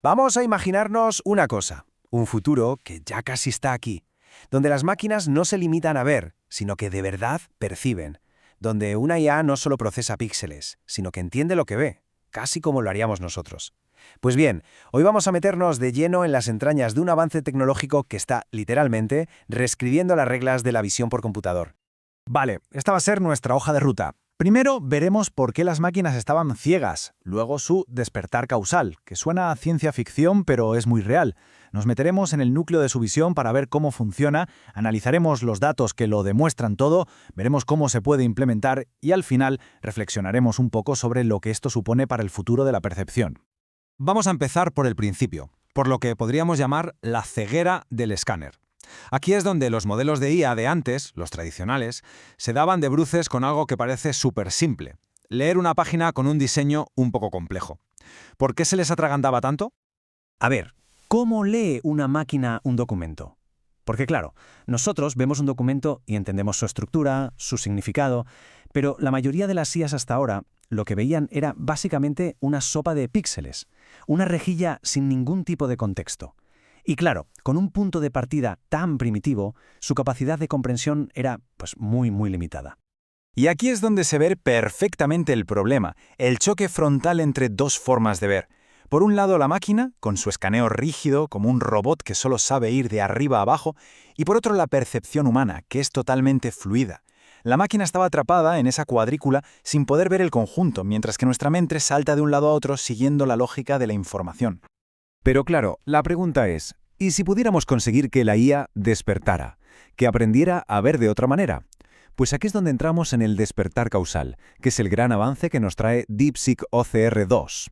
Vamos a imaginarnos una cosa, un futuro que ya casi está aquí, donde las máquinas no se limitan a ver, sino que de verdad perciben, donde una IA no solo procesa píxeles, sino que entiende lo que ve, casi como lo haríamos nosotros. Pues bien, hoy vamos a meternos de lleno en las entrañas de un avance tecnológico que está, literalmente, reescribiendo las reglas de la visión por computador. Vale, esta va a ser nuestra hoja de ruta. Primero veremos por qué las máquinas estaban ciegas, luego su despertar causal, que suena a ciencia ficción pero es muy real. Nos meteremos en el núcleo de su visión para ver cómo funciona, analizaremos los datos que lo demuestran todo, veremos cómo se puede implementar y al final reflexionaremos un poco sobre lo que esto supone para el futuro de la percepción. Vamos a empezar por el principio, por lo que podríamos llamar la ceguera del escáner. Aquí es donde los modelos de IA de antes, los tradicionales, se daban de bruces con algo que parece súper simple: leer una página con un diseño un poco complejo. ¿Por qué se les atragantaba tanto? A ver, ¿cómo lee una máquina un documento? Porque claro, nosotros vemos un documento y entendemos su estructura, su significado, pero la mayoría de las IAs hasta ahora lo que veían era básicamente una sopa de píxeles, una rejilla sin ningún tipo de contexto. Y claro, con un punto de partida tan primitivo, su capacidad de comprensión era, muy limitada. Y aquí es donde se ve perfectamente el problema, el choque frontal entre dos formas de ver. Por un lado la máquina, con su escaneo rígido, como un robot que solo sabe ir de arriba a abajo, y por otro la percepción humana, que es totalmente fluida. La máquina estaba atrapada en esa cuadrícula sin poder ver el conjunto, mientras que nuestra mente salta de un lado a otro siguiendo la lógica de la información. Pero claro, la pregunta es, ¿y si pudiéramos conseguir que la IA despertara, que aprendiera a ver de otra manera? Pues aquí es donde entramos en el despertar causal, que es el gran avance que nos trae DeepSeek OCR2.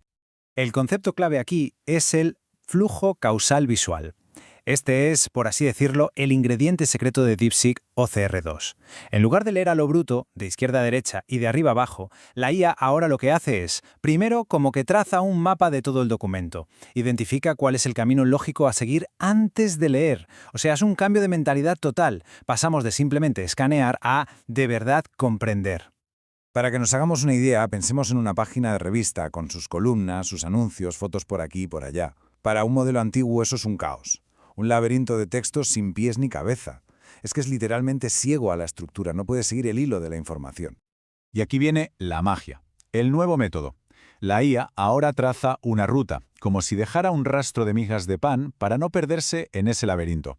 El concepto clave aquí es el flujo causal visual. Este es, por así decirlo, el ingrediente secreto de DeepSeek OCR2. En lugar de leer a lo bruto, de izquierda a derecha y de arriba a abajo, la IA ahora lo que hace es, primero, como que traza un mapa de todo el documento. Identifica cuál es el camino lógico a seguir antes de leer. O sea, es un cambio de mentalidad total. Pasamos de simplemente escanear a, de verdad, comprender. Para que nos hagamos una idea, pensemos en una página de revista con sus columnas, sus anuncios, fotos por aquí y por allá. Para un modelo antiguo eso es un caos. Un laberinto de textos sin pies ni cabeza. Es que es literalmente ciego a la estructura, no puede seguir el hilo de la información. Y aquí viene la magia, el nuevo método. La IA ahora traza una ruta, como si dejara un rastro de migas de pan para no perderse en ese laberinto.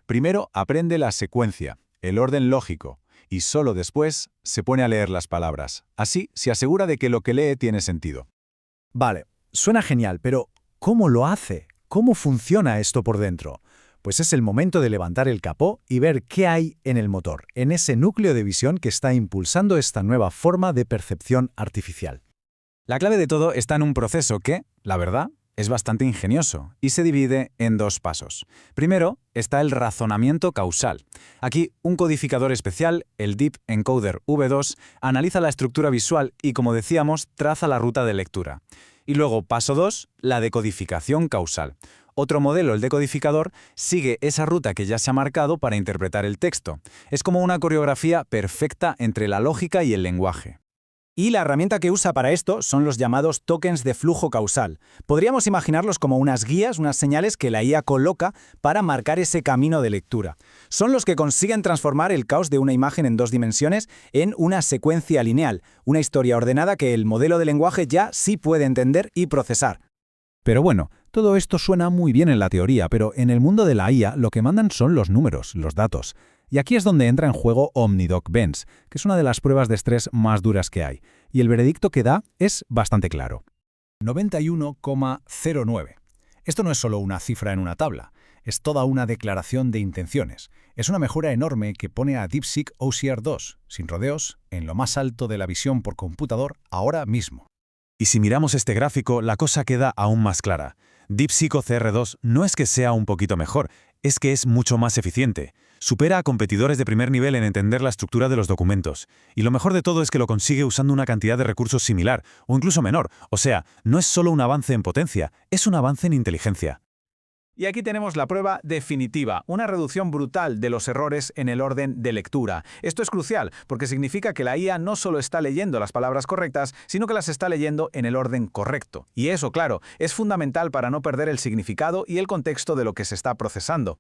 Primero aprende la secuencia, el orden lógico, y solo después se pone a leer las palabras. Así se asegura de que lo que lee tiene sentido. Vale, suena genial, pero ¿cómo lo hace? ¿Cómo funciona esto por dentro? Pues es el momento de levantar el capó y ver qué hay en el motor, en ese núcleo de visión que está impulsando esta nueva forma de percepción artificial. La clave de todo está en un proceso que, la verdad, es bastante ingenioso y se divide en dos pasos. Primero está el razonamiento causal. Aquí, un codificador especial, el Deep Encoder V2, analiza la estructura visual y, como decíamos, traza la ruta de lectura. Y luego, paso 2, la decodificación causal. Otro modelo, el decodificador, sigue esa ruta que ya se ha marcado para interpretar el texto. Es como una coreografía perfecta entre la lógica y el lenguaje. Y la herramienta que usa para esto son los llamados tokens de flujo causal. Podríamos imaginarlos como unas guías, unas señales que la IA coloca para marcar ese camino de lectura. Son los que consiguen transformar el caos de una imagen en dos dimensiones en una secuencia lineal, una historia ordenada que el modelo de lenguaje ya sí puede entender y procesar. Pero bueno, todo esto suena muy bien en la teoría, pero en el mundo de la IA lo que mandan son los números, los datos. Y aquí es donde entra en juego OmniDoc Benz, que es una de las pruebas de estrés más duras que hay. Y el veredicto que da es bastante claro. 91,09. Esto no es solo una cifra en una tabla, es toda una declaración de intenciones. Es una mejora enorme que pone a DeepSeek OCR2, sin rodeos, en lo más alto de la visión por computador ahora mismo. Y si miramos este gráfico, la cosa queda aún más clara. DeepSeek OCR2 no es que sea un poquito mejor, es que es mucho más eficiente. Supera a competidores de primer nivel en entender la estructura de los documentos. Y lo mejor de todo es que lo consigue usando una cantidad de recursos similar, o incluso menor. O sea, no es solo un avance en potencia, es un avance en inteligencia. Y aquí tenemos la prueba definitiva, una reducción brutal de los errores en el orden de lectura. Esto es crucial, porque significa que la IA no solo está leyendo las palabras correctas, sino que las está leyendo en el orden correcto. Y eso, claro, es fundamental para no perder el significado y el contexto de lo que se está procesando.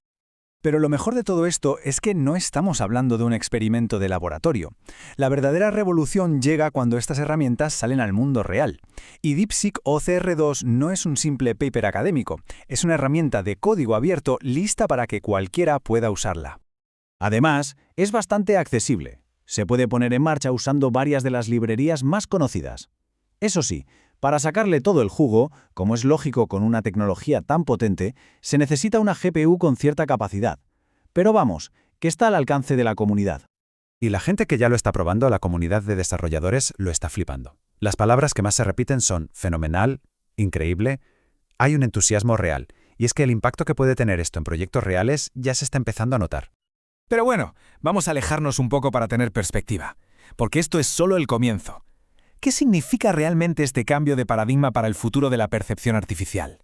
Pero lo mejor de todo esto es que no estamos hablando de un experimento de laboratorio. La verdadera revolución llega cuando estas herramientas salen al mundo real. Y DeepSeek OCR2 no es un simple paper académico, es una herramienta de código abierto lista para que cualquiera pueda usarla. Además, es bastante accesible. Se puede poner en marcha usando varias de las librerías más conocidas. Eso sí, para sacarle todo el jugo, como es lógico con una tecnología tan potente, se necesita una GPU con cierta capacidad. Pero vamos, que está al alcance de la comunidad. Y la gente que ya lo está probando, la comunidad de desarrolladores, lo está flipando. Las palabras que más se repiten son fenomenal, increíble. Hay un entusiasmo real, y es que el impacto que puede tener esto en proyectos reales ya se está empezando a notar. Pero bueno, vamos a alejarnos un poco para tener perspectiva, porque esto es solo el comienzo. ¿Qué significa realmente este cambio de paradigma para el futuro de la percepción artificial?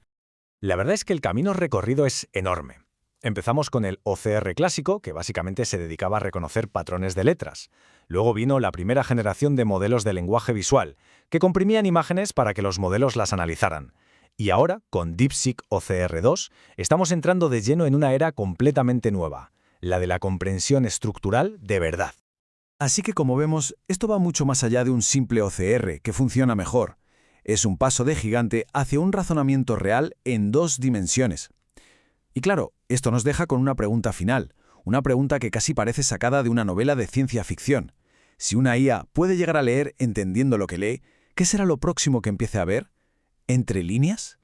La verdad es que el camino recorrido es enorme. Empezamos con el OCR clásico, que básicamente se dedicaba a reconocer patrones de letras. Luego vino la primera generación de modelos de lenguaje visual, que comprimían imágenes para que los modelos las analizaran. Y ahora, con DeepSeek OCR2, estamos entrando de lleno en una era completamente nueva, la de la comprensión estructural de verdad. Así que como vemos, esto va mucho más allá de un simple OCR, que funciona mejor. Es un paso de gigante hacia un razonamiento real en 2 dimensiones. Y claro, esto nos deja con una pregunta final, una pregunta que casi parece sacada de una novela de ciencia ficción. Si una IA puede llegar a leer entendiendo lo que lee, ¿qué será lo próximo que empiece a ver? ¿Entre líneas?